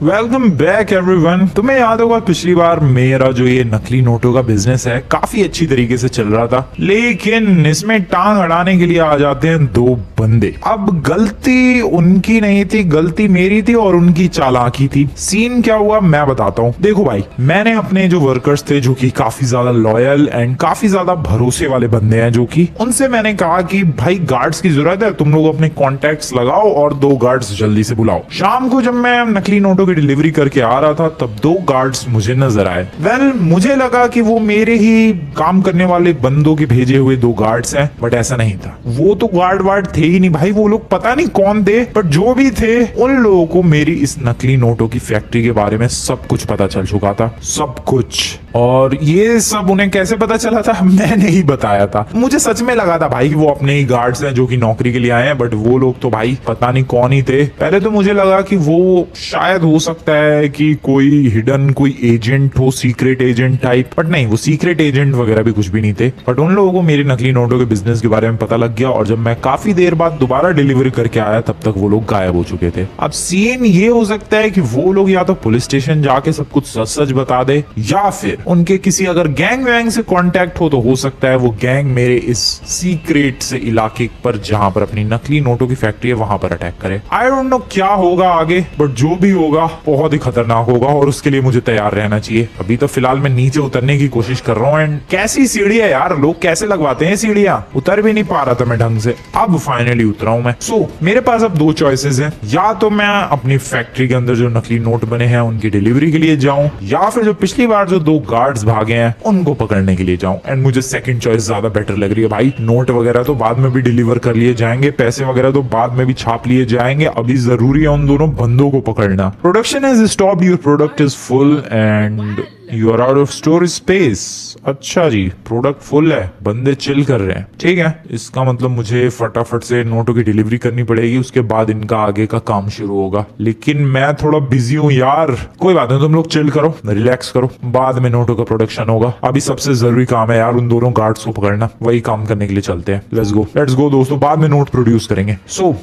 Welcome back everyone. तुम्हें याद होगा पिछली बार मेरा जो ये नकली नोटों का बिजनेस है काफी अच्छी तरीके से चल रहा था, लेकिन इसमें टांग अड़ाने के लिए आ जाते हैं दो बंदे। अब गलती उनकी नहीं थी, गलती मेरी थी और उनकी चालाकी थी। सीन क्या हुआ मैं बताता हूँ। देखो भाई, मैंने अपने जो वर्कर्स थे जो कि काफी ज्यादा लॉयल एंड काफी ज्यादा भरोसे वाले बंदे हैं, जो कि उनसे मैंने कहा कि भाई गार्ड्स की जरूरत है, तुम लोग अपने कॉन्टेक्ट्स लगाओ और 2 गार्ड्स जल्दी से बुलाओ। शाम को जब मैं नकली नोटों की डिलीवरी करके आ रहा था तब 2 गार्ड्स मुझे नजर आए। मुझे लगा कि वो मेरे ही काम करने वाले बंदों के भेजे हुए 2 गार्ड्स हैं, बट ऐसा नहीं था। वो तो गार्ड वार्ड थे ही नहीं भाई, वो लोग पता नहीं कौन थे, बट जो भी थे उन लोगों को मेरी इस नकली नोटों की फैक्ट्री के बारे में सब कुछ पता चल चुका था, सब कुछ। और ये सब उन्हें कैसे पता चला था मैंने ही बताया था। मुझे सच में लगा था भाई कि वो अपने ही गार्ड्स हैं जो कि नौकरी के लिए आए हैं, बट वो लोग तो भाई पता नहीं कौन ही थे। पहले तो मुझे लगा कि वो शायद हो सकता है कि कोई हिडन कोई एजेंट हो, सीक्रेट एजेंट टाइप, बट नहीं, वो सीक्रेट एजेंट वगैरह भी कुछ भी नहीं थे। बट उन लोगों को मेरे नकली नोटों के बिजनेस के बारे में पता लग गया और जब मैं काफी देर बाद दोबारा डिलीवरी करके आया तब तक वो लोग गायब हो चुके थे। अब सीन ये हो सकता है कि वो लोग या तो पुलिस स्टेशन जाके सब कुछ सच सच बता दे, या फिर उनके किसी अगर गैंग वैंग से कांटेक्ट हो तो हो सकता है वो गैंग मेरे इस सीक्रेट से इलाके पर जहां पर अपनी नकली नोटों की फैक्ट्री है वहां पर अटैक करे। आई डोंट नो क्या होगा आगे, बट जो भी होगा बहुत ही खतरनाक होगा और उसके लिए मुझे तैयार रहना चाहिए। अभी तो फिलहाल मैं नीचे उतरने की कोशिश कर रहा हूँ। एंड कैसी सीढ़ी है यार, लोग कैसे लगवाते हैं सीढ़ियां, उतर भी नहीं पा रहा था मैं ढंग से। अब फाइनली उतरा हूँ मैं। मेरे पास अब 2 चॉइसेस हैं, या तो मैं अपनी फैक्ट्री के अंदर जो नकली नोट बने हैं उनकी डिलीवरी के लिए जाऊं, या फिर जो पिछली बार जो 2 गार्ड्स भागे हैं उनको पकड़ने के लिए जाऊं। एंड मुझे सेकंड चॉइस ज्यादा बेटर लग रही है भाई। नोट वगैरह तो बाद में भी डिलीवर कर लिए जाएंगे, पैसे वगैरह तो बाद में भी छाप लिए जाएंगे, अभी जरूरी है उन दोनों बंदों को पकड़ना। Production has stopped, your product is full and you are out of storage space. अच्छा जी, प्रोडक्ट फुल है, बंदे चिल कर रहे हैं, ठीक है। इसका मतलब मुझे फटाफट से नोटों की डिलीवरी करनी पड़ेगी, उसके बाद इनका आगे का काम शुरू होगा। लेकिन मैं थोड़ा बिजी हूँ यार। कोई बात नहीं, तुम लोग चिल करो, रिलैक्स करो, बाद में नोटों का प्रोडक्शन होगा। अभी सबसे जरूरी काम है यार उन दोनों गार्ड्स को पकड़ना, वही काम करने के लिए चलते हैं। लेट्स गो दोस्तों, बाद में नोट प्रोड्यूस करेंगे।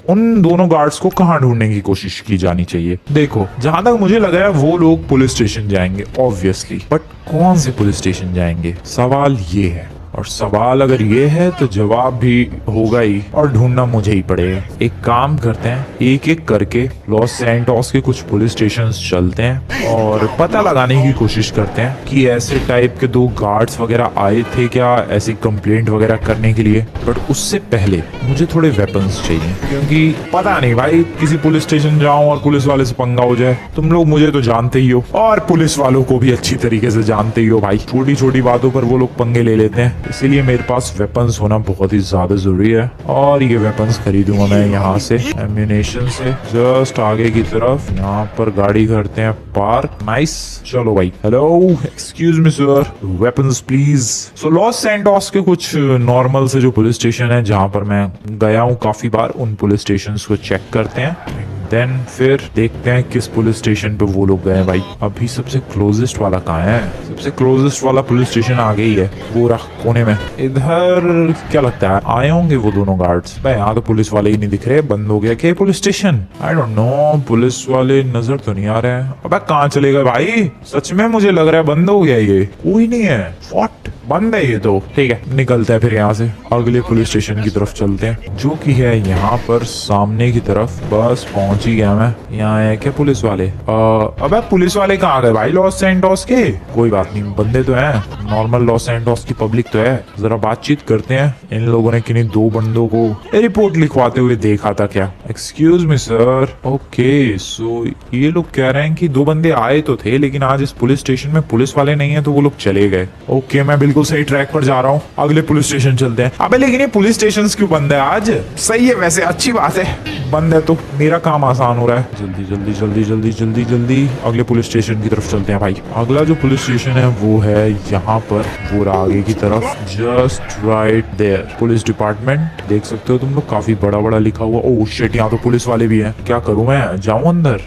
उन दोनों गार्ड्स को कहाँ ढूंढने की कोशिश की जानी चाहिए? देखो, जहां तक मुझे लग रहा है वो लोग पुलिस स्टेशन जाएंगे ऑब्वियसली, बट कौन से पुलिस स्टेशन जाएंगे, सवाल ये है। और सवाल अगर ये है तो जवाब भी होगा ही, और ढूंढना मुझे ही पड़ेगा। एक काम करते हैं, एक एक करके लॉस सैंटोस के कुछ पुलिस स्टेशन चलते हैं और पता लगाने की कोशिश करते हैं कि ऐसे टाइप के 2 गार्ड्स वगैरह आए थे क्या ऐसी कंप्लेंट वगैरह करने के लिए। बट उससे पहले मुझे थोड़े वेपन्स चाहिए, क्योंकि पता नहीं भाई किसी पुलिस स्टेशन जाऊं और पुलिस वाले से पंगा हो जाए। तुम लोग मुझे तो जानते ही हो और पुलिस वालों को भी अच्छी तरीके से जानते ही हो भाई, छोटी छोटी बातों पर वो लोग पंगे ले लेते हैं। इसीलिए मेरे पास वेपन्स होना बहुत ही ज्यादा जरूरी है और ये वेपन्स खरीदूंगा मैं यहाँ से एम्यूनेशन से। जस्ट आगे की तरफ यहाँ पर गाड़ी करते हैं पार्क। नाइस, चलो भाई। Hello, excuse me sir, weapons please. So Los Santos के कुछ नॉर्मल से जो पुलिस स्टेशन है जहाँ पर मैं गया हूँ काफी बार, उन पुलिस स्टेशन को चेक करते हैं। देन फिर देखते हैं किस पुलिस स्टेशन पे वो लोग गए भाई। अभी सबसे क्लोजेस्ट वाला कहाँ है? सबसे क्लोजेस्ट वाला पुलिस स्टेशन आगे ही है, पूरा कोने में। इधर क्या लगता है आए होंगे वो दोनों गार्ड्स। भाई यहाँ तो पुलिस वाले ही नहीं दिख रहे, बंद हो गया क्या police station? I don't no, police वाले नजर तो नहीं आ रहे हैं। अबे कहाँ चले गए भाई? सच में मुझे लग रहा है बंद हो गया ये, कोई नहीं है। व्हाट, बंद है ये तो? ठीक है, निकलते हैं फिर यहाँ से, अगले पुलिस स्टेशन की तरफ चलते हैं जो कि है यहाँ पर सामने की तरफ। बस पहुंच ही गया मैं। यहाँ है क्या पुलिस वाले? अबे पुलिस वाले कहाँ गए भाई लॉस सैंटोस के? कोई बात नहीं, बंदे तो हैं, नॉर्मल लॉस सैंटोस की पब्लिक तो है। जरा बातचीत करते हैं। इन लोगों ने किन्हीं 2 बंदों को रिपोर्ट लिखवाते हुए देखा था क्या? Excuse me sir. ओके, सो ये लोग कह रहे हैं कि 2 बंदे आए तो थे लेकिन आज इस पुलिस स्टेशन में पुलिस वाले नहीं है तो वो लोग चले गए। ओके, मैं बिल्कुल सही ट्रैक पर जा रहा हूँ, अगले पुलिस स्टेशन चलते हैं। अबे लेकिन ये पुलिस स्टेशन क्यों बंद है आज? सही है वैसे, अच्छी बात है, बंद है तो मेरा काम आसान हो रहा है। जल्दी जल्दी जल्दी जल्दी जल्दी जल्दी अगले पुलिस स्टेशन की तरफ चलते हैं भाई। अगला जो पुलिस स्टेशन है वो है यहाँ पर, पूरा आगे की तरफ, just right there. Police department देख सकते हो तुम लोग, काफी बड़ा बड़ा लिखा हुआ। ओह शिट, यहाँ तो पुलिस वाले भी हैं। क्या करूँ मैं, जाऊँ अंदर?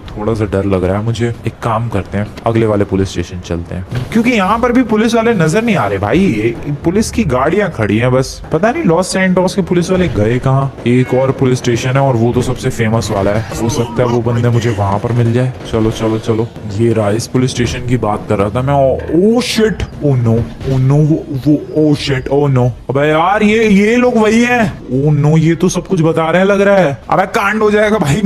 थोड़ा सा डर लग रहा है मुझे। एक काम करते हैं, अगले वाले पुलिस स्टेशन चलते हैं, क्योंकि यहाँ पर भी पुलिस वाले नजर नहीं आ रहे भाई। पुलिस की गाड़ियां खड़ी हैं बस, पता नहीं लॉस सैंटोस के पुलिस वाले गए कहाँ। एक और पुलिस स्टेशन है और वो तो सबसे फेमस वाला वाला है। हो सकता है वो बंदे मुझे वहां पर मिल जाए। चलो चलो चलो, ये रहा, इस पुलिस स्टेशन की बात कर रहा था मैं। Oh shit, oh no, oh no, वो ओ शिट, ओ नो। अबे यार ये लोग वही हैं। ओ नो, ये तो सब कुछ बता रहे हैं लग रहा है। अबे कांड हो जाएगा भाई।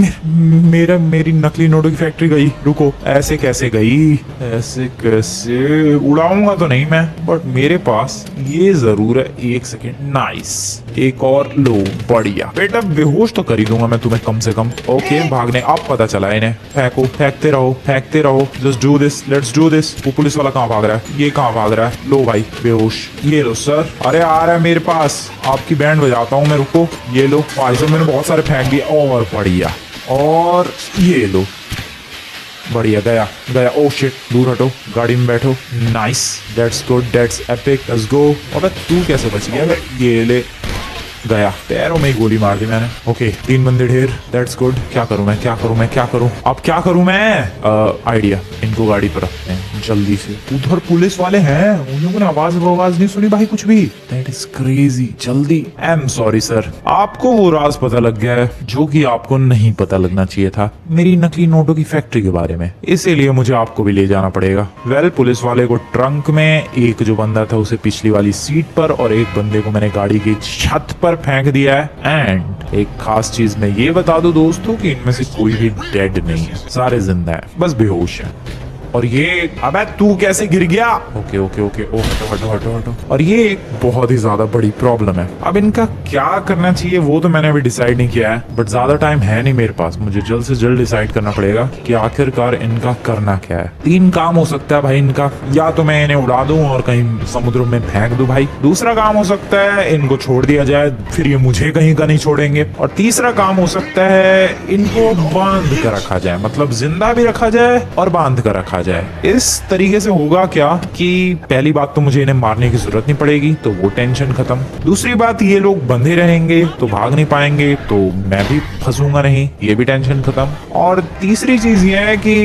मेरी नकली नोटों की फैक्ट्री गई। रुको, ऐसे कैसे गई? ऐसे कैसे? उड़ाऊंगा तो नहीं मैं, बट मेरे पास ये जरूर है। एक सेकेंड, नाइस, एक और लो, बढ़िया। बेटा बेहोश तो कर ही दूंगा मैं तुम्हें कम से कम। ओके, भागने अब पता चला इन्हें। फेंको, फेंकते रहो, फेंकते रहो। Just do this, let's do this. वो पुलिस वाला कहाँ भाग रहा है? ये कहाँ भाग रहा है? लो भाई, बेहोश। ये लो सर। अरे आ रहा है मेरे पास, आपकी बैंड बजाता हूँ मैं, रुको। ये लो भाई साहब, मैंने बहुत सारे फेंक दिए। और बढ़िया, और ये लो, बढ़िया, गया गया। ओ शिट, दूर हटो, गाड़ी में बैठो। Nice, that's good, that's epic, let's go. अबे तू कैसे बच गया? ये ले, गया। पैरों में ही गोली मार दी मैंने। ओके, 3 बंदे ढेर, दैट्स गुड। क्या करूं मैं, क्या करूं मैं, क्या करूं? अब क्या करूं मैं? आइडिया, इनको गाड़ी पर रखते हैं जल्दी से। उधर पुलिस वाले हैं, उन लोगों ने आवाज नहीं सुनी भाई कुछ भी। That is crazy. जल्दी। आई एम सॉरी सर, आपको वो राज पता लग गया है जो कि आपको नहीं पता लगना चाहिए था, मेरी नकली नोटों की फैक्ट्री के बारे में। इसीलिए मुझे आपको भी ले जाना पड़ेगा। वेल, पुलिस वाले को ट्रंक में, एक जो बंदा था उसे पिछली वाली सीट पर, और एक बंदे को मैंने गाड़ी की छत पर फेंक दिया है। एंड एक खास चीज मैं ये बता दूं दोस्तों कि इनमें से कोई भी डेड नहीं है, सारे जिंदा है, बस बेहोश है। और ये, अबे तू कैसे गिर गया? ओके ओके ओके, ओ हटो हटो हटो हटो। और ये एक बहुत ही ज्यादा बड़ी प्रॉब्लम है। अब इनका क्या करना चाहिए वो तो मैंने अभी डिसाइड नहीं किया है, बट ज्यादा टाइम है नहीं मेरे पास। मुझे जल्द से जल्द डिसाइड करना पड़ेगा कि आखिरकार इनका करना क्या है। 3 काम हो सकता है भाई इनका। या तो मैं इन्हें उड़ा दूं और कहीं समुद्र में फेंक दूं भाई। दूसरा काम हो सकता है इनको छोड़ दिया जाए, फिर ये मुझे कहीं का नहीं छोड़ेंगे। और तीसरा काम हो सकता है इनको बांध कर रखा जाए, मतलब जिंदा भी रखा जाए और बांध कर रखा जाए। इस तरीके से होगा क्या कि पहली बात तो मुझे इन्हें मारने की जरूरत नहीं पड़ेगी, तो वो टेंशन खत्म। दूसरी बात, ये लोग बंधे रहेंगे तो भाग नहीं पाएंगे, तो मैं भी फंसूंगा नहीं, ये भी टेंशन खत्म। और तीसरी चीज ये है कि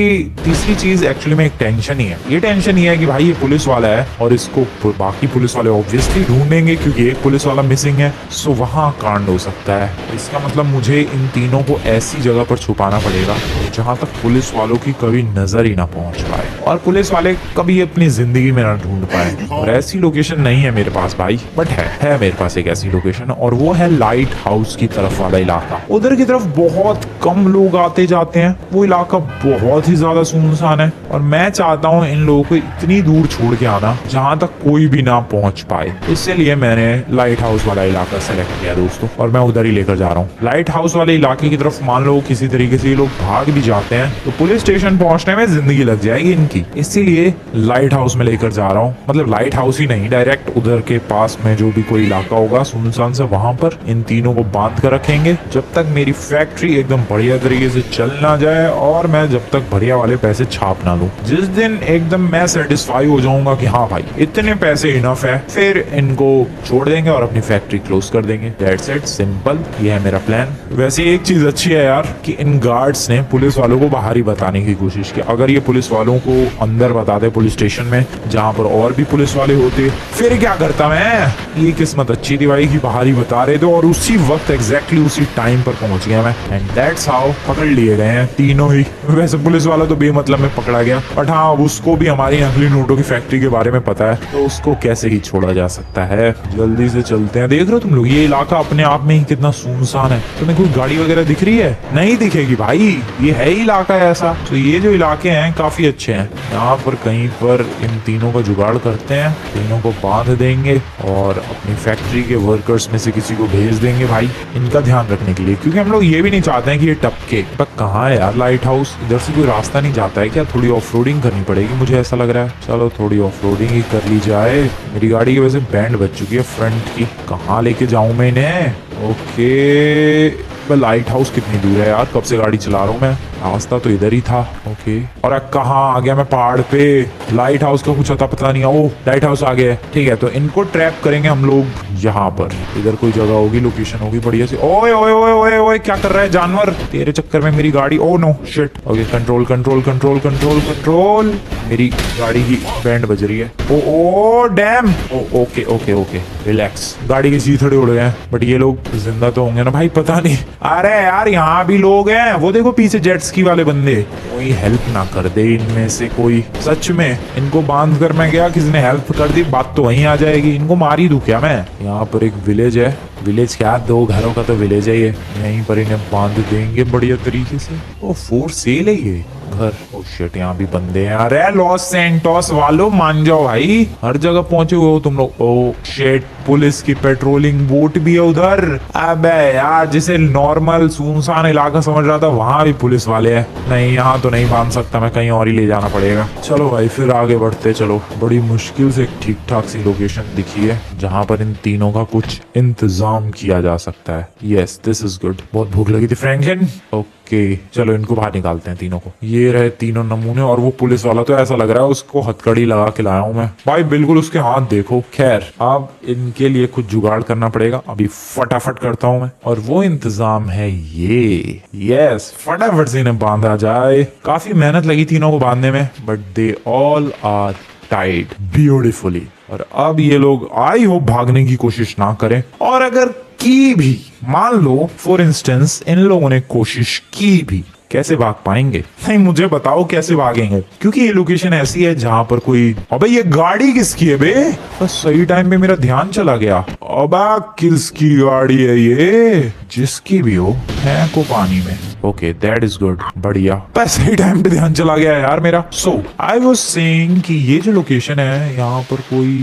तीसरी चीज एक्चुअली में एक टेंशन ही है। ये टेंशन ही है कि भाई ये पुलिस वाला है और इसको बाकी पुलिस वाले ऑब्वियसली ढूंढेंगे क्योंकि एक पुलिस वाला मिसिंग है, सो वहां कांड हो सकता है। इसका मतलब मुझे इन तीनों को ऐसी जगह पर छुपाना पड़ेगा जहां तक पुलिस वालों की कभी नजर ही ना पहुंच पाए और पुलिस वाले कभी अपनी जिंदगी में ना ढूंढ पाए। और ऐसी लोकेशन नहीं है मेरे पास भाई, बट है मेरे पास एक ऐसी लोकेशन, और वो है लाइट हाउस की तरफ वाला इलाका। उधर की तरफ बहुत कम लोग आते जाते हैं, वो इलाका बहुत ही ज्यादा सुनसान है, और मैं चाहता हूँ इन लोगों को इतनी दूर छोड़ के आना जहाँ तक कोई भी ना पहुंच पाए। इसलिए मैंने लाइट हाउस वाला इलाका सेलेक्ट किया दोस्तों, और मैं उधर ही लेकर जा रहा हूँ। लाइट हाउस वाले इलाके की तरफ मान लो किसी तरीके से ये लोग भाग भी जाते हैं तो पुलिस स्टेशन पहुंचने में जिंदगी लग जाएगी इनकी, इसीलिए लाइट हाउस में लेकर जा रहा हूँ। मतलब लाइट हाउस ही नहीं, डायरेक्ट उधर के पास में जो भी कोई इलाका होगा सुनसान से, वहां पर इन तीनों को बांध कर रखेंगे जब तक मेरी फैक्ट्री एकदम बढ़िया तरीके से चल ना जाए, और मैं जब तक बढ़िया वाले पैसे छाप ना लूं। जिस दिन एकदम मैं सेटिस्फाई हो जाऊंगा कि हाँ भाई इतने पैसे इनफ है, फिर इनको छोड़ देंगे और अपनी फैक्ट्री क्लोज कर देंगे। दैट्स इट, सिंपल, ये है मेरा प्लान। वैसे एक चीज अच्छी है यार कि इन गार्ड्स ने पुलिस वालों को बाहर ही बताने की कोशिश की। अगर ये पुलिस वालों को अंदर बताते पुलिस स्टेशन में जहां पर और भी पुलिस वाले होते, फिर क्या करता मैं? ये किस्मत अच्छी थी भाई कि बाहर ही बता रहे थे, और उसी वक्त एग्जैक्टली उसी टाइम पर पहुंच गया मैं। एंड दैट्स हाउ पकड़ लिए गए हैं तीनों ही। वैसे पुलिस वाला तो बेमतलब में पकड़ा गया, बट हाँ उसको भी हमारी नकली नोटों की फैक्ट्री के बारे में पता है, तो उसको कैसे ही छोड़ा जा सकता है। जल्दी से चलते हैं। देख रहे हो तुम लोग, ये इलाका अपने आप में ही कितना सुनसान है। तुम्हें कोई गाड़ी वगैरह दिख रही है? नहीं दिखेगी भाई, ये है ही इलाका ऐसा। तो ये जो इलाके हैं काफी अच्छे हैं। यहाँ पर कहीं पर इन तीनों का जुगाड़ करते हैं, तीनों को बांध देंगे और अपनी फैक्ट्री के वर्कर्स में से किसी को भेज देंगे भाई इनका ध्यान रखने के लिए, क्योंकि हम लोग ये भी नहीं चाहते हैं कि ये टपके। पर कहाँ है यार लाइट हाउस? इधर से कोई रास्ता नहीं जाता है क्या? थोड़ी ऑफ रोडिंग करनी पड़ेगी मुझे ऐसा लग रहा है। चलो थोड़ी ऑफ रोडिंग ही कर ली जाए। मेरी गाड़ी की वजह से बैंड बज चुकी है फ्रंट की, कहाँ लेके जाऊं मैं इन्हें? ओके, लाइट हाउस कितनी दूर है यार? कब से गाड़ी चला रहा हूँ मैं। रास्ता तो इधर ही था। ओके, और कहाँ आ गया मैं? पहाड़ पे। लाइट हाउस का कुछ पता नहीं। ओ, लाइट हाउस आ गया है। ठीक है, तो इनको ट्रैप करेंगे हम लोग यहाँ पर। इधर कोई जगह होगी, लोकेशन होगी बढ़िया सी। ओए ओए ओए ओए ओए, क्या कर रहा है जानवर? तेरे चक्कर में मेरी गाड़ी। Oh no shit. Okay, control control control control control. मेरी गाड़ी की बैंड बज रही है। Oh oh damn. Oh okay okay okay, relax. गाड़ी के चीथड़े उड़ गए हैं, बट ये लोग जिंदा तो होंगे ना भाई? पता नहीं। अरे यार, यहाँ भी लोग हैं। वो देखो पीछे जेट स्की वाले बंदे। कोई हेल्प ना कर दे इनमें से कोई? सच में इनको बांध कर मैं गया, किसी ने हेल्प कर दी, बात तो वहीं आ जाएगी। इनको मार ही दूं क्या मैं? यहाँ पर एक विलेज है। विलेज क्या, 2 घरों का तो विलेज है ये। यहीं पर इन्हें बांध देंगे बढ़िया तरीके से। ओ, फॉर सेल है ये घर। ओ शिट, यहाँ भी बंदे हैं। अरे लॉस सैंटोस वालों, मान जाओ भाई, हर जगह पहुंचे हुए हो तुम लोग। ओ शिट, पुलिस की पेट्रोलिंग बोट भी है उधर। अबे यार, जिसे नॉर्मल सुनसान इलाका समझ रहा था, वहां भी पुलिस वाले हैं। नहीं, यहाँ तो नहीं बांध सकता मैं, कहीं और ही ले जाना पड़ेगा। चलो भाई, फिर आगे बढ़ते चलो। बड़ी मुश्किल से एक ठीक ठाक सी लोकेशन दिखी है जहाँ पर इन तीनों का कुछ इंतजाम किया जा सकता है। Yes, this is good. बहुत भूख लगी थी फ्रैंकलिन। ओके, चलो इनको बाहर निकालते हैं तीनों को। ये रहे तीनों नमूने, और वो पुलिस वाला तो ऐसा लग रहा है उसको हथकड़ी लगा के लाया हूं मैं भाई। बिल्कुल उसके हाथ देखो। खैर, अब इनके लिए कुछ जुगाड़ करना पड़ेगा। अभी फटाफट करता हूं मैं, और वो इंतजाम है ये। यस, फटाफट से इन्हें बांधा जाए। काफी मेहनत लगी तीनों को बांधने में, but they all are tied beautifully. और अब ये लोग आई होप भागने की कोशिश ना करें, और अगर की भी, मान लो फॉर इंस्टेंस इन लोगों ने कोशिश की भी, कैसे भाग पाएंगे? नहीं, मुझे बताओ कैसे भागेंगे, क्योंकि ये लोकेशन ऐसी है जहां पर कोई। अबे ये गाड़ी किसकी है बे? बस सही टाइम पे मेरा ध्यान चला गया। अबा किसकी गाड़ी है ये? जिसकी भी हो, है को पानी में। ओके, दैट इज गुड, बढ़िया। बस सही टाइम पे ध्यान चला गया यार मेरा। सो आई वाज सेइंग कि ये जो लोकेशन है, यहाँ पर कोई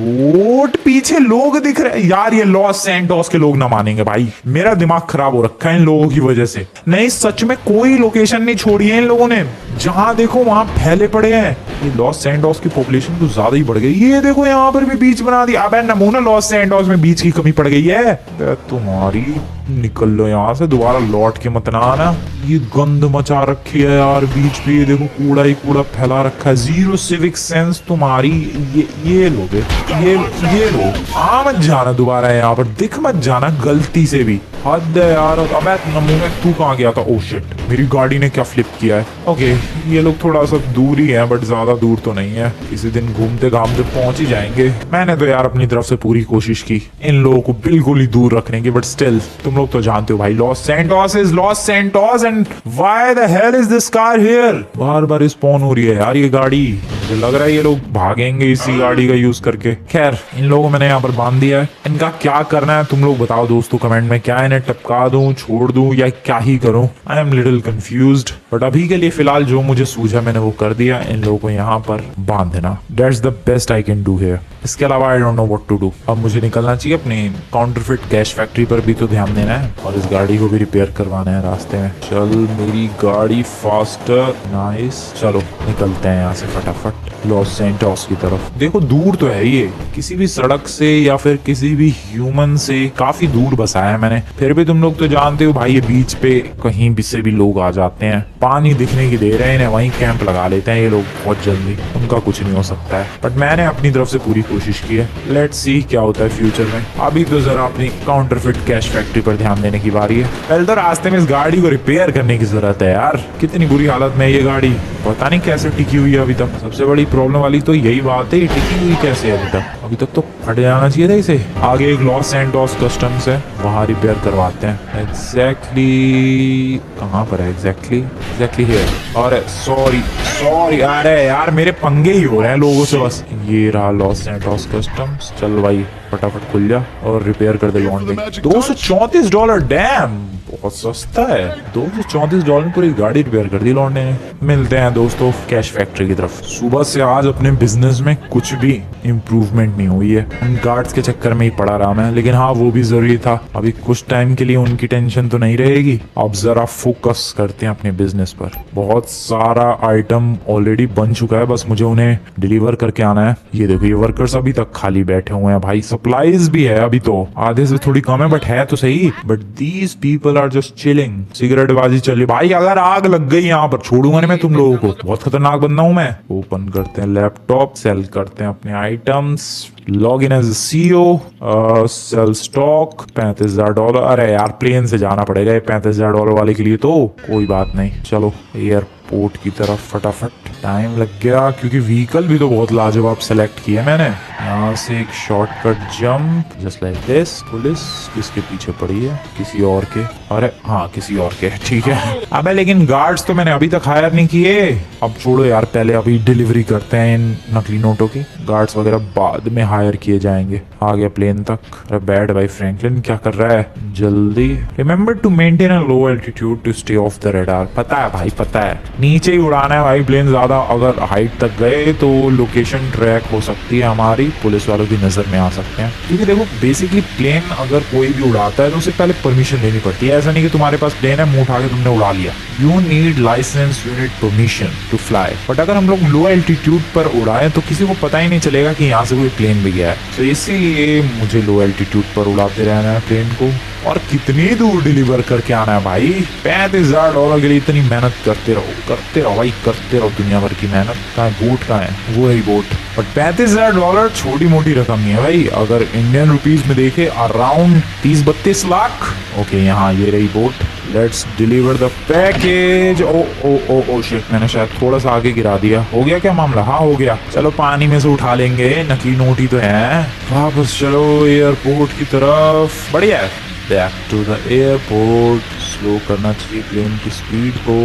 बोट, पीछे लोग दिख रहे हैं यार। ये लॉस सैंटोस के लोग ना मानेंगे भाई, मेरा दिमाग खराब हो रखा है इन लोगों की वजह से। नहीं, सच में कोई लोकेशन नहीं छोड़ी है इन लोगों ने। जहां देखो वहां फैले पड़े हैं। ये लॉस सैंटोस की पॉपुलेशन तो ज्यादा ही बढ़ गई। ये देखो यहाँ पर भी बीच बना दिया। अबे नमूना, लॉस सैंटोस में बीच की कमी पड़ गई है। तुम्हारी निकल लो यहाँ से, दोबारा लौट के मत ना आना। ये गंद मचा रखी है यार बीच पे। ये देखो कूड़ा ही कूड़ा फैला रखा है। जीरो सिविक सेंस तुम्हारी। ये लोग, ये लोग आ मत जाना दोबारा यहाँ पर, दिख मत जाना गलती से भी। हद है यार। अबे नमूने, तू कहाँ गया था? ओ शिट, मेरी गाड़ी ने क्या फ्लिप किया है। ओके, ये लोग थोड़ा सा दूर ही है, बट ज्यादा दूर तो नहीं है। किसी दिन घूमते घामते पहुंच ही जाएंगे। मैंने तो यार अपनी तरफ से पूरी कोशिश की इन लोगों को बिल्कुल ही दूर रखने की, बट स्टिल तुम लोग तो जानते हो भाई, Los Santos is Los Santos, and why the hell is this car here? Bar bar spawn हो रही है यार ये गाड़ी। मुझे लग रहा है ये लोग भागेंगे इसी गाड़ी का यूज करके। खैर, इन लोगों मैंने यहाँ पर बांध दिया है। इनका क्या करना है तुम लोग बताओ दोस्तों कमेंट में। क्या इन्हें टपका दूं, छोड़ दूं, या क्या ही करूं? I am little confused, but अभी के लिए फिलहाल जो मुझे सूझा मैंने वो कर दिया। इन लोगों को यहाँ पर बांध देना, that's the best I can do here. इसके अलावा I don't know what to do. अब मुझे निकलना चाहिए। अपनी काउंटरफिट कैश फैक्ट्री पर भी तो ध्यान देना है, और इस गाड़ी को भी रिपेयर करवाना है रास्ते में। चल मेरी गाड़ी फास्टर, नाइस। चलो निकलते हैं यहाँ से फटाफट लॉस सैंटोस की तरफ। देखो दूर तो है ये, किसी भी सड़क से या फिर किसी भी ह्यूमन से काफी दूर बसाया है मैंने। फिर भी तुम लोग तो जानते हो भाई, ये बीच पे कहीं भी से भी लोग आ जाते हैं। पानी दिखने की देर है, इन्हें वहीं कैंप लगा लेते हैं ये लोग बहुत जल्दी। उनका कुछ नहीं हो सकता है, बट मैंने अपनी तरफ से पूरी कोशिश की है। लेट्स सी क्या होता है फ्यूचर में। अभी तो जरा अपनी काउंटरफिट कैश फैक्ट्री पर ध्यान देने की बारी है। पहले तो रास्ते में इस गाड़ी को रिपेयर करने की जरूरत है यार। कितनी बुरी हालत में है ये गाड़ी, पता नहीं कैसे टिकी हुई है अभी तक। सबसे बड़ी प्रॉब्लम वाली तो यही बात है, ये टिकी हुई कैसे है अभी तक? अभी तक तो फट जाना चाहिए था इसे। आगे एक लॉस सैंटोस कस्टम्स है, वहां रिपेयर करवाते हैं। एग्जैक्टली कहाँ पर है? Exactly here. और सॉरी, अरे यार मेरे पंगे ही हो रहे हैं लोगों से बस। ये रहा लॉस सैंटोस कस्टम्स। चल भाई फटाफट खुल जा और रिपेयर कर दे लॉन्ड्री। $234, डैम, बहुत सस्ता है। $234 में पूरी गाड़ी रिपेयर कर दी लॉन्डे ने। मिलते हैं दोस्तों कैश फैक्ट्री की तरफ। सुबह से आज अपने बिजनेस में कुछ भी इम्प्रूवमेंट नहीं हुई है। उन गार्ड्स के चक्कर में ही पड़ा रहा मैं, लेकिन हाँ वो भी जरूरी था। अभी कुछ टाइम के लिए उनकी टेंशन तो नहीं रहेगी। अब जरा फोकस करते हैं अपने बिजनेस पर। बहुत सारा आइटम ऑलरेडी बन चुका है, बस मुझे उन्हें डिलीवर करके आना है। ये देखो ये वर्कर्स अभी तक खाली बैठे हुए हैं भाई। सप्लाईज भी है अभी तो, आधे से थोड़ी कम है बट है तो सही। But these people are just chilling, cigarette बाजी चली। भाई अगर आग लग गई यहाँ पर छोड़ूंगा नहीं मैं तुम लोगों को, बहुत खतरनाक बंदा हूं मैं। ओपन करते हैं लैपटॉप, सेल करते हैं अपने items, log in as CEO, sell stock $35,000। अरे यार प्लेन से जाना पड़ेगा ये $35,000 वाले के लिए, तो कोई बात नहीं। चलो एयरपोर्ट की तरफ फटाफट, टाइम लग गया क्योंकि व्हीकल भी तो बहुत लाजवाब सेलेक्ट किया मैंने। यहाँ से एक shortcut jump just like this. Police किसके पीछे पड़ी है? किसी और के। अरे हाँ किसी और के, ठीक है। अबे लेकिन गार्ड्स तो मैंने अभी तक हायर नहीं किए। अब छोड़ो यार, पहले अभी डिलीवरी करते हैं इन नकली नोटों की, गार्ड्स वगैरह बाद में हायर किए जाएंगे। आ गया प्लेन तक। अरे बैड भाई फ्रैंकलिन क्या कर रहा है? जल्दी। Remember to maintain a low altitude to stay off the radar. पता है भाई पता है, नीचे ही उड़ाना है भाई प्लेन, ज्यादा अगर हाइट तक गए तो लोकेशन ट्रैक हो सकती है हमारी, पुलिस वालों की नजर में आ सकते हैं। क्योंकि देखो बेसिकली प्लेन अगर कोई भी उड़ाता है तो उसे पहले परमिशन लेनी पड़ती है। ऐसा नहीं कि तुम्हारे पास प्लेन है, मुंह उठा के तुमने उड़ा लिया। You need license, you need permission to fly. But अगर हम लोग लो एल्टीट्यूड पर उड़ाएं तो किसी को पता ही नहीं चलेगा कि यहाँ से कोई प्लेन भी गया है। तो इसीलिए मुझे लो एल्टीट्यूड पर उड़ाते रहना है प्लेन को। और कितनी दूर डिलीवर करके आना है भाई? $35,000 के लिए इतनी मेहनत करते रहो भाई, करते रहो दुनिया भर की मेहनत। कहाँ है बोट? कहाँ है वो? है बोट। बट $35,000 छोटी मोटी रकम नहीं है भाई, अगर इंडियन रुपीज में देखे अराउंड 30-32 लाख। ओके यहाँ ये रही boat, let's deliver the package. Oh shit, मैंने शायद थोड़ा सा आगे गिरा दिया। हो गया क्या मामला? हाँ हो गया। चलो पानी में से उठा लेंगे, नकली नोट ही तो है। वापस चलो एयरपोर्ट की तरफ। बढ़िया है। Back to the airport. Slow करना चाहिए प्लेन की स्पीड को,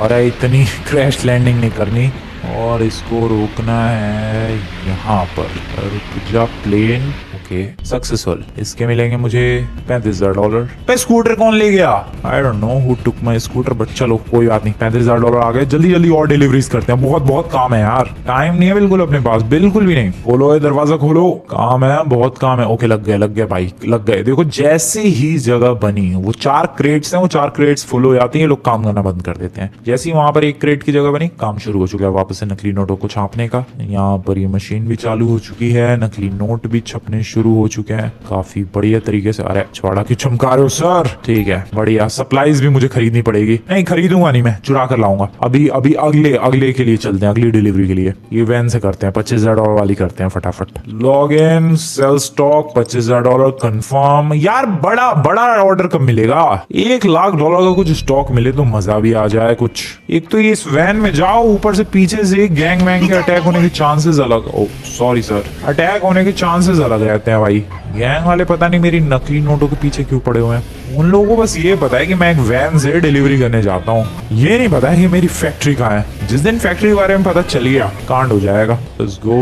और इतनी क्रैश लैंडिंग नहीं करनी। और इसको रोकना है यहाँ पर। रुक जा प्लेन। Okay successful. इसके मिलेंगे मुझे $35,000। पे स्कूटर कौन ले गया? आई don't know who took my scooter, but चलो कोई बात नहीं। $35,000 आ गए। जल्दी जल्दी और डिलीवरीज करते हैं, बहुत बहुत काम है यार। टाइम नहीं है बिल्कुल अपने पास, बिल्कुल भी नहीं। खोलो दरवाजा खोलो, काम है बहुत काम है। ओके लग गए भाई लग गए। देखो जैसे ही जगह बनी, वो 4 क्रेट्स हैं, वो 4 क्रेट्स फुल हो जाती है, लोग काम करना बंद कर देते हैं। जैसे ही वहां पर 1 क्रेट की जगह बनी, काम शुरू हो चुका है वापस से नकली नोटों को छापने का। यहाँ पर ये मशीन भी चालू हो चुकी है, नकली नोट भी छपने शुरू हो चुके हैं काफी बढ़िया तरीके से। अरे छवाड़ा क्यों चमका रहे हो सर? ठीक है बढ़िया। सप्लाईज भी मुझे खरीदनी पड़ेगी। नहीं खरीदूंगा नहीं, मैं चुरा कर लाऊंगा। अभी अगले के लिए चलते हैं, अगली डिलीवरी के लिए। ये वैन से करते हैं, $25,000 वाली करते हैं फटाफट। Log in, sell stock, $25,000 confirm. यार बड़ा ऑर्डर कब मिलेगा? $1 लाख का कुछ स्टॉक मिले तो मजा भी आ जाए कुछ। एक तो ये इस वैन में जाओ, ऊपर से पीछे से गैंग वैंग के अटैक होने के चांसेस अलग। ओ सॉरी सर, अटैक होने के चांसेस अलग रहते हैं भाई। गैंग वाले पता नहीं मेरी नकली नोटों के पीछे क्यों पड़े हुए हैं। उन लोगों को बस ये पता है कि मैं एक वैन से डिलीवरी करने जाता हूँ, ये नहीं पता है कि मेरी फैक्ट्री कहाँ है। जिस दिन फैक्ट्री के बारे में पता चल गया, कांड हो जाएगा। Let's go,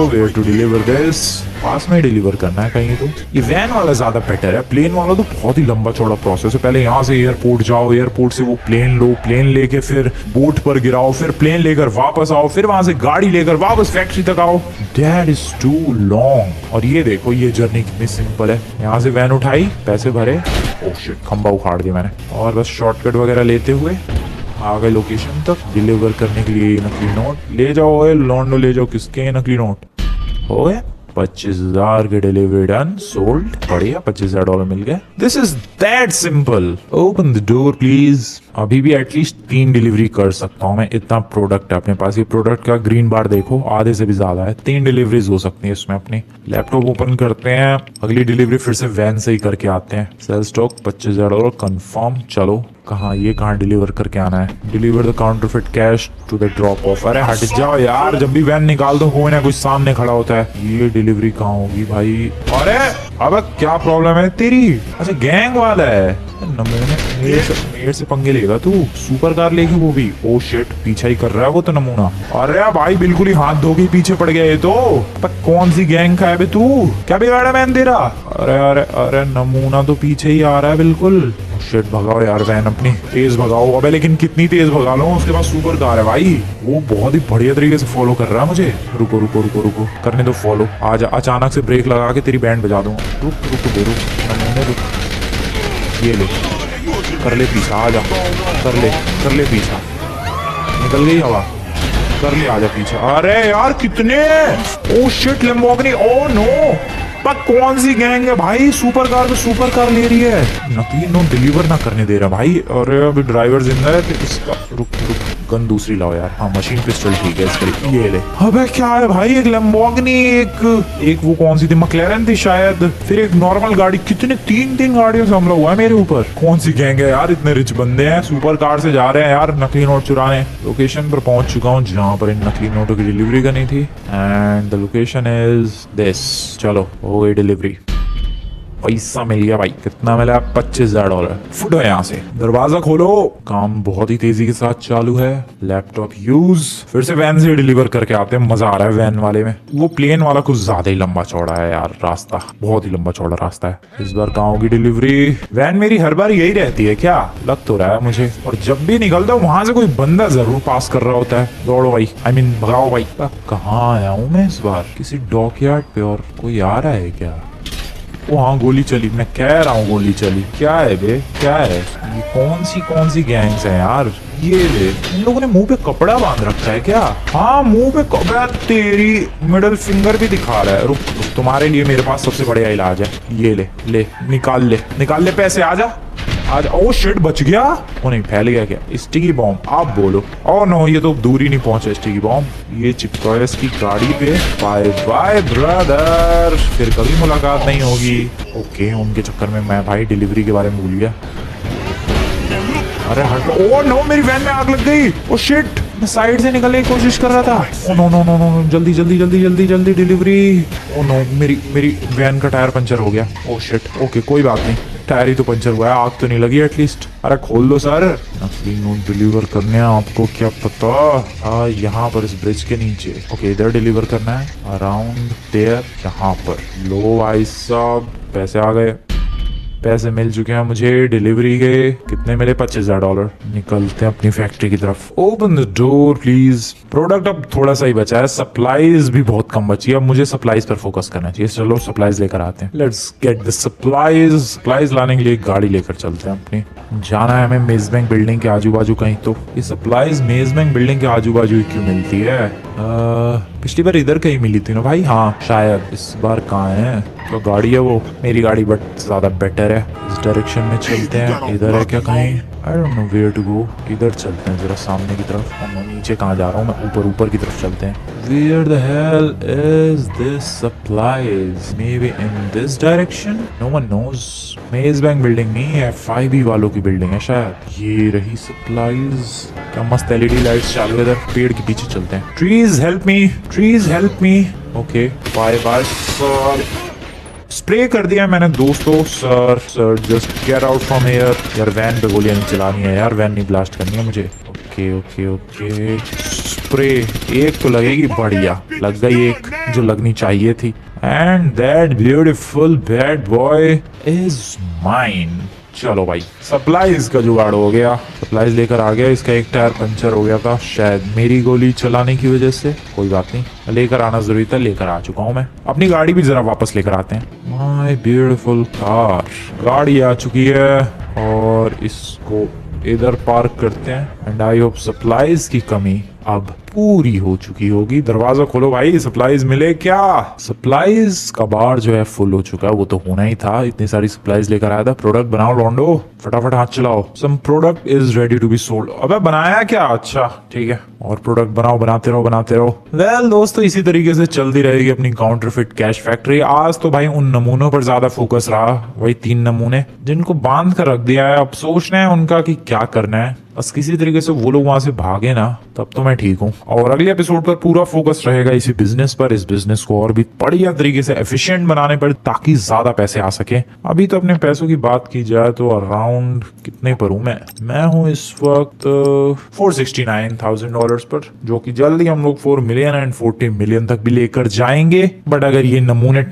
where to deliver this? पास में डिलीवर करना है कहीं तो। ये वैन वाला ज्यादा बेटर है, प्लेन वाला तो बहुत ही लंबा चौड़ा प्रोसेस है। पहले यहाँ से एयरपोर्ट जाओ, एयरपोर्ट से वो प्लेन लो, प्लेन लेके फिर बोट पर गिराओ, फिर प्लेन लेकर वापस आओ, फिर वहां से गाड़ी लेकर वापस फैक्ट्री तक आओ। That is too long। और ये देखो ये जर्नी कितनी सिंपल है। यहाँ से वैन उठाई, पैसे भरे, ओह शिट खंबा उखाड़ दिया मैंने, और बस शॉर्टकट वगैरह लेते हुए आ गए लोकेशन तक डिलीवर करने के लिए। नकली नोट ले जाओ, लॉन्डो ले जाओ। किसके नकली नोट? हो गए 25,000 के डिलीवरी डन, सोल्ड। बढ़िया $25,000 मिल गए। This is that simple. Open the door please. अभी भी एटलीस्ट 3 डिलीवरी कर सकता हूँ मैं, इतना प्रोडक्ट है अपने पास। ये प्रोडक्ट का ग्रीन बार देखो, आधे से भी ज्यादा है। 3 डिलीवरीज हो सकती है इसमें अपनी। लैपटॉप ओपन करते हैं, अगली डिलीवरी फिर से वैन से ही करके आते हैं। Sell stock $25,000 confirm. चलो कहाँ, ये कहाँ डिलीवर करके आना है? Deliver the counterfeit cash to the drop off. अरे हट जाओ यार, जब भी वैन निकाल दो कोई ना कुछ सामने खड़ा होता है। ये डिलीवरी कहाँ होगी भाई? अरे अब क्या प्रॉब्लम है तेरी? अच्छा गैंग वाला है नमूने, मेरे से पंगे लेगा तू? सुपर कार लेगी वो भी? ओ शिट, पीछा ही कर रहा है वो तो नमूना। अरे भाई बिल्कुल ही हाथ धो के पीछे पड़ गया ये तो। कौन सी गैंग का है बे तू? क्या बिगाड़ा मैंने तेरा? अरे अरे अरे नमूना तो पीछे ही आ रहा है बिल्कुल। शिट भगाओ यार वैन अपनी, तेज भगाओ। अबे लेकिन कितनी तेज भगा लो, उसके पास सुपर कार है भाई। वो बहुत ही बढ़िया तरीके से फॉलो कर रहा है मुझे। रुको रुको रुको रुको, करने दो फॉलो। आज अचानक से ब्रेक लगा के तेरी बैंड बजा दूंगा। रुक रुक दे रुक नमूने रुक। ये ले, कर ले पीछा, आजा। कर ले पीछा। निकल गई हवा, कर ले, आजा पीछा। अरे यार कितने, oh shit Lamborghini, oh no पर कौन सी गैंग है भाई, सुपर कार पे सुपर कार ले रही है, नकली नोट डिलीवर ना करने दे रहा भाई। और अभी ड्राइवर जिंदा है तो इसका रुक रुक गन दूसरी लाओ यार। हाँ मशीन पिस्टल ठीक है इसके लिए, ये ले। अबे क्या है भाई, एक लैम्बोर्गिनी, एक वो कौन सी थी, मैक्लेरन थी शायद, फिर एक नॉर्मल गाड़ी, कितने तीन गाड़ियों से हमला हुआ है मेरे ऊपर। कौन सी गैंग है यार, इतने रिच बंदे हैं, सुपर कार से जा रहे हैं यार नकली नोट चुराने। लोकेशन पर पहुंच चुका हूँ जहाँ पर इन नकली नोटों की डिलीवरी करनी थी, and the location is this. चलो हो गई डिलीवरी, पैसा मिल गया भाई। कितना मिला? $25,000। फुटो यहाँ से, दरवाजा खोलो। काम बहुत ही तेजी के साथ चालू है। लैपटॉप यूज, फिर से वैन से डिलीवर करके आते हैं। मजा आ रहा है वैन वाले में। वो प्लेन वाला कुछ ज्यादा ही लंबा चौड़ा है यार, रास्ता बहुत ही लंबा चौड़ा रास्ता है। इस बार कहाँ होगी डिलीवरी? वैन मेरी हर बार यही रहती है क्या, लग तो रहा है मुझे। और जब भी निकलता हूँ वहां से कोई बंदा जरूर पास कर रहा होता है। दौड़ो भाई, आई मीन भगाओ भाई। कहाँ आया हूँ मैं इस बार? किसी डॉकयार्ड पे, और कोई आ रहा है क्या? वहाँ गोली चली, मैं कह रहा हूँ गोली चली। क्या है बे, क्या है ये? कौन सी गैंग्स है यार? ये ले, इन लोगों ने मुंह पे कपड़ा बांध रखा है क्या? हाँ मुंह पे कपड़ा, तेरी मिडिल फिंगर भी दिखा रहा है। रुक रुक, तुम्हारे लिए मेरे पास सबसे बढ़िया इलाज है। ये ले ले, निकाल ले पैसे। आजा आज। ओ शिट, बच गया। वो नहीं, फैल गया क्या? स्टिकी बॉम्ब, आप बोलो। ओ नो, ये तो दूर ही नहीं पहुंचा स्टिकी बॉम्ब। ये चिपका है इसकी गाड़ी पे। बाय बाय ब्रदर, फिर कभी मुलाकात नहीं होगी। ओके, उनके चक्कर में मैं भाई डिलीवरी के बारे में भूल गया। अरे हट। ओ नो, मेरी वैन में आग लग गई। ओ शिट, मैं साइड से निकलने की कोशिश कर रहा था। Oh no no no no, जल्दी जल्दी जल्दी जल्दी जल्दी डिलीवरी। ओ नो, मेरी वैन का टायर पंचर हो गया। ओ शिट, ओके कोई बात नहीं, टायर ही तो पंचर हुआ है, आग तो नहीं लगी एटलीस्ट। अरे खोल दो सर, नकली नोट डिलीवर करने हैं आपको, क्या पता। यहाँ पर इस ब्रिज के नीचे। ओके, इधर डिलीवर करना है, अराउंड देयर, यहाँ पर। लो भाई साहब, पैसे आ गए, पैसे मिल चुके हैं मुझे डिलीवरी के। कितने मिले? $25,000। निकलते हैं अपनी फैक्ट्री की तरफ। Open the door please. Product अब थोड़ा सा ही बचा है, सप्लाईज भी बहुत कम बची है। अब मुझे सप्लाईज पर फोकस करना चाहिए। चलो सप्लाईज लेकर आते हैं। Let's get the supplies. Supplies लाने के लिए गाड़ी लेकर चलते हैं अपनी। जाना है हमें मेज बैंक बिल्डिंग के आजू बाजू कहीं। तो ये सप्लाईज मेज बैंक बिल्डिंग के आजू बाजू क्यों मिलती है? पिछली बार इधर कहीं मिली थी ना भाई। हाँ शायद। इस बार कहाँ है? तो गाड़ी है वो, मेरी गाड़ी बट ज्यादा बेटर है। इस डायरेक्शन में चलते हैं। इधर है क्या कहीं? I don't know where to go. इधर चलते हैं जरा सामने की तरफ। मैं नीचे कहाँ जा रहा हूँ मैं? ऊपर की तरफ चलते हैं। Where the hell is this supplies? Maybe in this direction? No one knows. मेज बैंक बिल्डिंग नहीं है, 5E वालों की बिल्डिंग है शायद। ये रही सप्लाईज। क्या मस्त LED लाइट्स चालू है इधर। पेड़ के पीछे चलते हैं। Trees help me, trees help me. Okay, bye bye sir. Spray कर दिया मैंने दोस्तों। Sir just get out from here. यार वैन पे गोलियां नहीं चलानी है यार, वैन नहीं ब्लास्ट करनी है मुझे। ओके स्प्रे एक तो लगेगी, बढ़िया लग गई एक जो लगनी चाहिए थी। And that beautiful bad boy is mine. चलो भाई, सप्लाईज का जुगाड़ हो गया। सप्लाईज लेकर आ गया। इसका एक टायर पंचर हो गया था शायद मेरी गोली चलाने की वजह से। कोई बात नहीं, लेकर आना जरूरी था, लेकर आ चुका हूँ मैं। अपनी गाड़ी भी जरा वापस लेकर आते हैं। My beautiful car. गाड़ी आ चुकी है और इसको इधर पार्क करते हैं। एंड आई होप सप्लाईज की कमी अब पूरी हो चुकी होगी। दरवाजा खोलो भाई, सप्लाईज मिले क्या? सप्लाईज का बार जो है फुल हो चुका है। वो तो होना ही था, इतनी सारी सप्लाईज लेकर आया था। प्रोडक्ट बनाओ लॉन्डो, फटाफट हाथ चलाओ। Some product is ready to be sold. अबे बनाया क्या? अच्छा ठीक है, और प्रोडक्ट बनाओ, बनाते रहो। वेल दोस्तों, इसी तरीके से चलती रहेगी अपनी काउंटरफिट कैश फैक्ट्री। आज तो भाई उन नमूनों पर ज्यादा फोकस रहा, वही 3 नमूने जिनको बांध कर रख दिया है। अब सोचना है उनका कि क्या करना है। बस किसी तरीके से वो लोग वहां से भागे ना, तब तो मैं ठीक हूँ। और अगले एपिसोड पर पूरा फोकस रहेगा इसी बिजनेस पर। इस बिजनेस को और भी बढ़िया तरीके से एफिशिएंट बनाने पर, ताकि ज्यादा पैसे आ सके। अभी तो अपने पैसों की बात की जाए तो अराउंड कितने पर हूँ मैं हूँ इस वक्त $469,000 पर, जो कि जल्दी हम लोग 4 मिलियन एंड 40 मिलियन तक भी लेकर जाएंगे। बट अगर ये नमूने